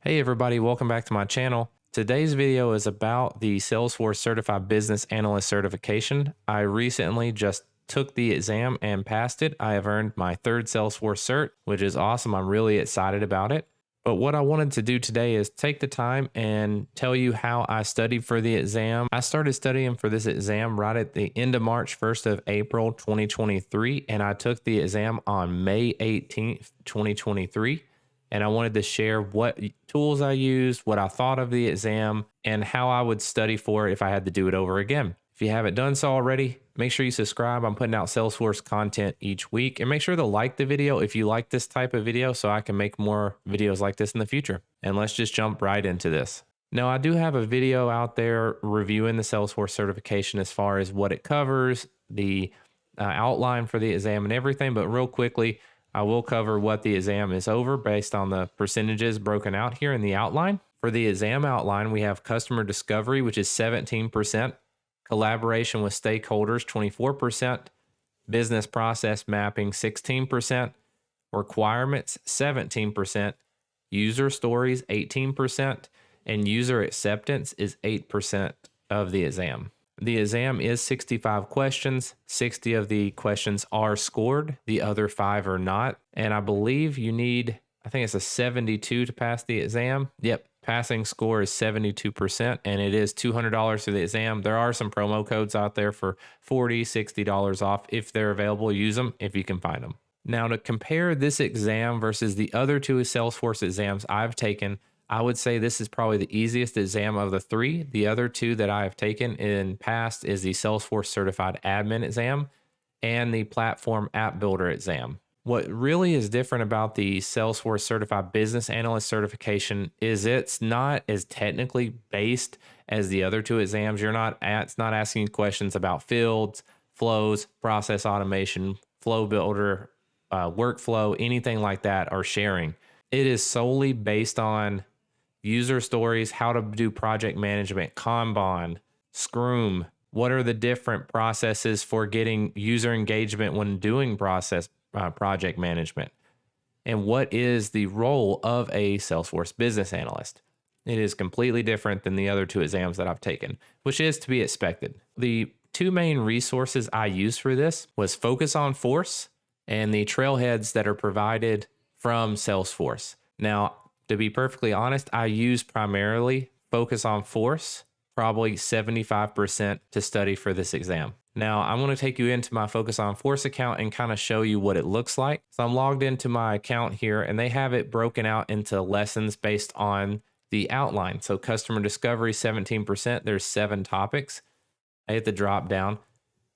Hey everybody, welcome back to my channel. Today's video is about the Salesforce Certified Business Analyst certification. I recently just took the exam and passed it. I have earned my third Salesforce cert, which is awesome. I'm really excited about it. But what I wanted to do today is take the time and tell you how I studied for the exam. I started studying for this exam right at the end of March, 1st of April, 2023, and I took the exam on May 18th, 2023. And I wanted to share what tools I used, what I thought of the exam, and how I would study for it if I had to do it over again. If you haven't done so already, make sure you subscribe. I'm putting out Salesforce content each week, and make sure to like the video if you like this type of video so I can make more videos like this in the future. And let's just jump right into this. Now, I do have a video out there reviewing the Salesforce certification as far as what it covers, the outline for the exam and everything, but real quickly, I will cover what the exam is over based on the percentages broken out here in the outline. For the exam outline, we have customer discovery, which is 17%, collaboration with stakeholders, 24%, business process mapping, 16%, requirements, 17%, user stories, 18%, and user acceptance is 8% of the exam. The exam is 65 questions. 60 of the questions are scored. The other 5 are not. And I believe you need, I think it's a 72 to pass the exam. Yep, passing score is 72%, and it is $200 for the exam. There are some promo codes out there for $40, $60 off. If they're available, use them if you can find them. Now, to compare this exam versus the other two Salesforce exams I've taken, I would say this is probably the easiest exam of the 3. The other 2 that I have taken in past is the Salesforce Certified Admin exam and the Platform App Builder exam. What really is different about the Salesforce Certified Business Analyst certification is it's not as technically based as the other 2 exams. It's not asking questions about fields, flows, process automation, flow builder, workflow, anything like that, or sharing. It is solely based on user stories, how to do project management, Kanban, Scrum. What are the different processes for getting user engagement when doing project management? And what is the role of a Salesforce business analyst? It is completely different than the other 2 exams that I've taken, which is to be expected. The 2 main resources I used for this was Focus on Force and the trailheads that are provided from Salesforce. Now, to be perfectly honest, I use primarily Focus on Force, probably 75% to study for this exam. Now, I'm going to take you into my Focus on Force account and kind of show you what it looks like. So I'm logged into my account here, and they have it broken out into lessons based on the outline. So customer discovery, 17%, there's 7 topics. I hit the drop down,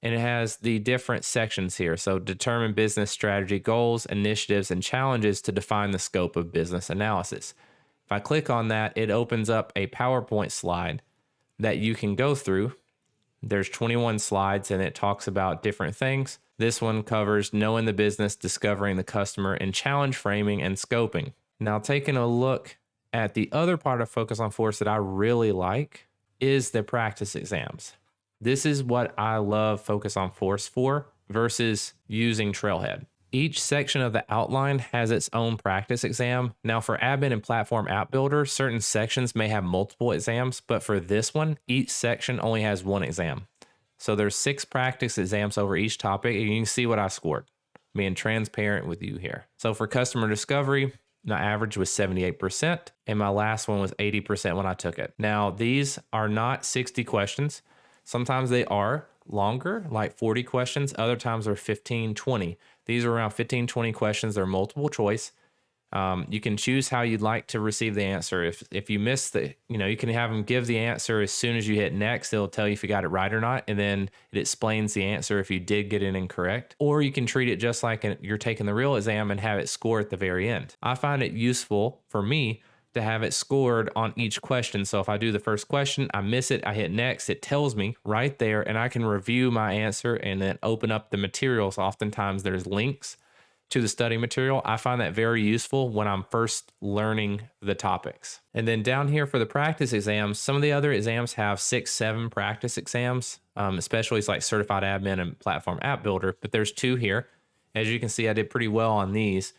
and it has the different sections here. So determine business strategy, goals, initiatives, and challenges to define the scope of business analysis. If I click on that, it opens up a PowerPoint slide that you can go through. There's 21 slides, and it talks about different things. This one covers knowing the business, discovering the customer, and challenge framing and scoping. Now, taking a look at the other part of Focus on Force that I really like is the practice exams. This is what I love Focus on Force for versus using Trailhead. Each section of the outline has its own practice exam. Now, for Admin and Platform App Builder, certain sections may have multiple exams, but for this one, each section only has 1 exam. So there's 6 practice exams over each topic, and you can see what I scored, being transparent with you here. So for customer discovery, my average was 78%, and my last one was 80% when I took it. Now, these are not 60 questions. Sometimes they are longer, like 40 questions. Other times they're 15, 20. These are around 15, 20 questions. They're multiple choice. You can choose how you'd like to receive the answer. If you miss you can have them give the answer as soon as you hit next. It'll tell you if you got it right or not. And then it explains the answer if you did get it incorrect. Or you can treat it just like you're taking the real exam and have it score at the very end. I find it useful for me to have it scored on each question. So if I do the first question, I miss it, I hit next, it tells me right there, and I can review my answer and then open up the materials. Oftentimes there's links to the study material. I find that very useful when I'm first learning the topics. And then down here for the practice exams, some of the other exams have 6, 7 practice exams, especially it's like Certified Admin and Platform App Builder, but there's 2 here. As you can see, I did pretty well on these.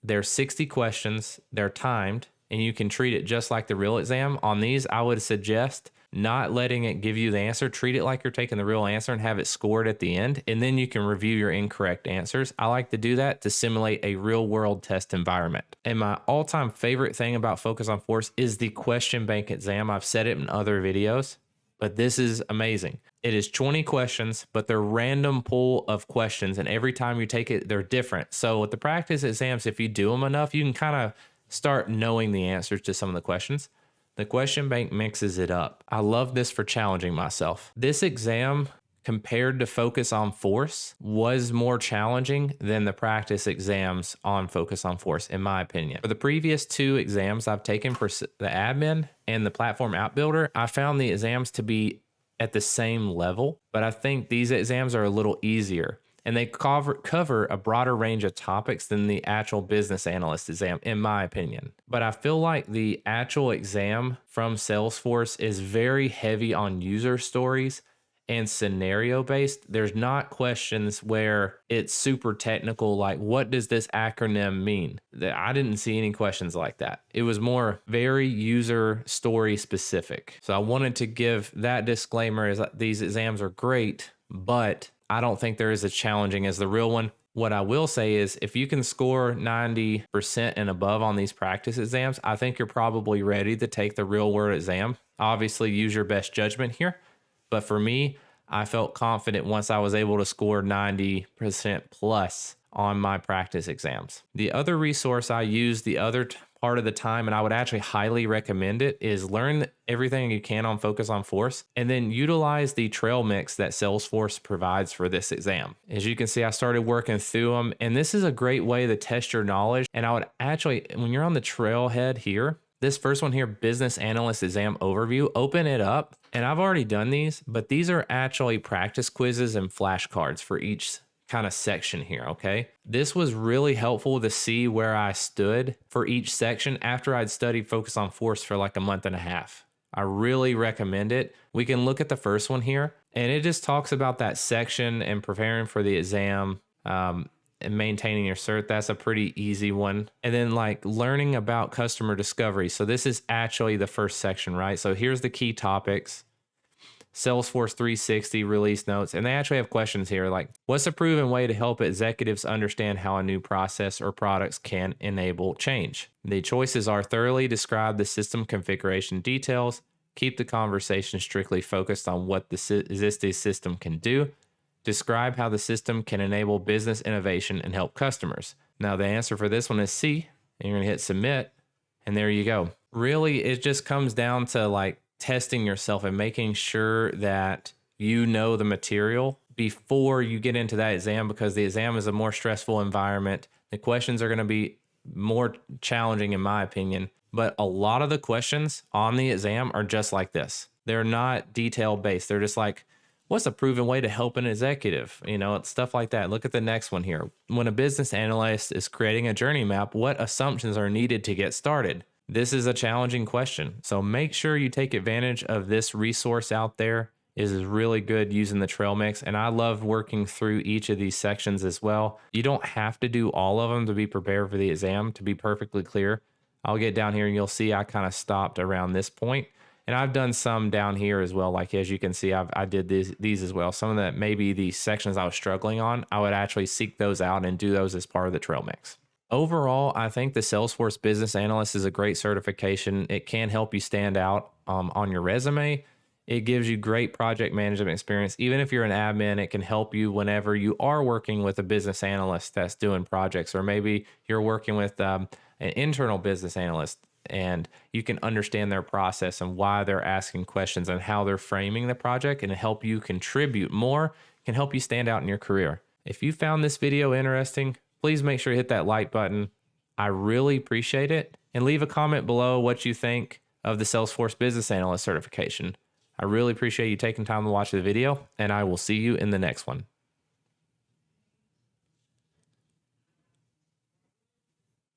There's 60 questions. They're timed. and you can treat it just like the real exam. On these, I would suggest not letting it give you the answer. Treat it like you're taking the real answer and have it scored at the end, and then you can review your incorrect answers. I like to do that to simulate a real world test environment. And my all-time favorite thing about Focus on Force is the question bank exam. I've said it in other videos, but this is amazing. It is 20 questions, but they're random pool of questions, and every time you take it, they're different. So with the practice exams, if you do them enough, you can kind of start knowing the answers to some of the questions. The question bank mixes it up. I love this for challenging myself. This exam, compared to Focus on Force, was more challenging than the practice exams on Focus on Force, in my opinion. For the previous 2 exams I've taken for the admin and the platform app builder, I found the exams to be at the same level, but I think these exams are a little easier, and they cover a broader range of topics than the actual business analyst exam, in my opinion. But I feel like the actual exam from Salesforce is very heavy on user stories and scenario based. There's not questions where it's super technical, like what does this acronym mean? I didn't see any questions like that. It was more very user story specific. So I wanted to give that disclaimer, is that these exams are great, but I don't think they're as challenging as the real one. What I will say is if you can score 90% and above on these practice exams, I think you're probably ready to take the real world exam. Obviously use your best judgment here. But for me, I felt confident once I was able to score 90% plus on my practice exams. The other resource I use the other part of the time, and I would actually highly recommend it, is learn everything you can on Focus on Force and then utilize the trail mix that Salesforce provides for this exam. As you can see, I started working through them, and this is a great way to test your knowledge. And I would actually, when you're on the Trailhead here, this first one here, Business Analyst Exam Overview, open it up. And I've already done these, but these are actually practice quizzes and flashcards for each kind of section here, okay? This was really helpful to see where I stood for each section after I'd studied Focus on Force for like a month and a half. I really recommend it. We can look at the first one here, and it just talks about that section and preparing for the exam, and maintaining your cert. That's a pretty easy one. And then like learning about customer discovery. So this is actually the first section, right? So here's the key topics. Salesforce 360 release notes. And they actually have questions here like, what's a proven way to help executives understand how a new process or products can enable change? The choices are thoroughly describe the system configuration details, keep the conversation strictly focused on what the existing system can do, describe how the system can enable business innovation and help customers. Now, the answer for this one is C, and you're gonna hit submit, and there you go. Really, it just comes down to like testing yourself and making sure that you know the material before you get into that exam, because the exam is a more stressful environment. The questions are gonna be more challenging in my opinion, but a lot of the questions on the exam are just like this. They're not detail based. They're just like, what's a proven way to help an executive? You know, it's stuff like that. Look at the next one here. When a business analyst is creating a journey map, what assumptions are needed to get started? This is a challenging question. So make sure you take advantage of this resource out there. It is really good using the trail mix. And I love working through each of these sections as well. You don't have to do all of them to be prepared for the exam, to be perfectly clear. I'll get down here and you'll see I kind of stopped around this point. And I've done some down here as well. Like, as you can see, I did these as well. Some of that, maybe the sections I was struggling on, I would actually seek those out and do those as part of the trail mix. Overall, I think the Salesforce Business Analyst is a great certification. It can help you stand out on your resume. It gives you great project management experience. Even if you're an admin, it can help you whenever you are working with a business analyst that's doing projects, or maybe you're working with an internal business analyst, and you can understand their process and why they're asking questions and how they're framing the project, and help you contribute more, can help you stand out in your career. If you found this video interesting, please make sure to hit that like button. I really appreciate it. And leave a comment below what you think of the Salesforce Business Analyst certification. I really appreciate you taking time to watch the video, and I will see you in the next one.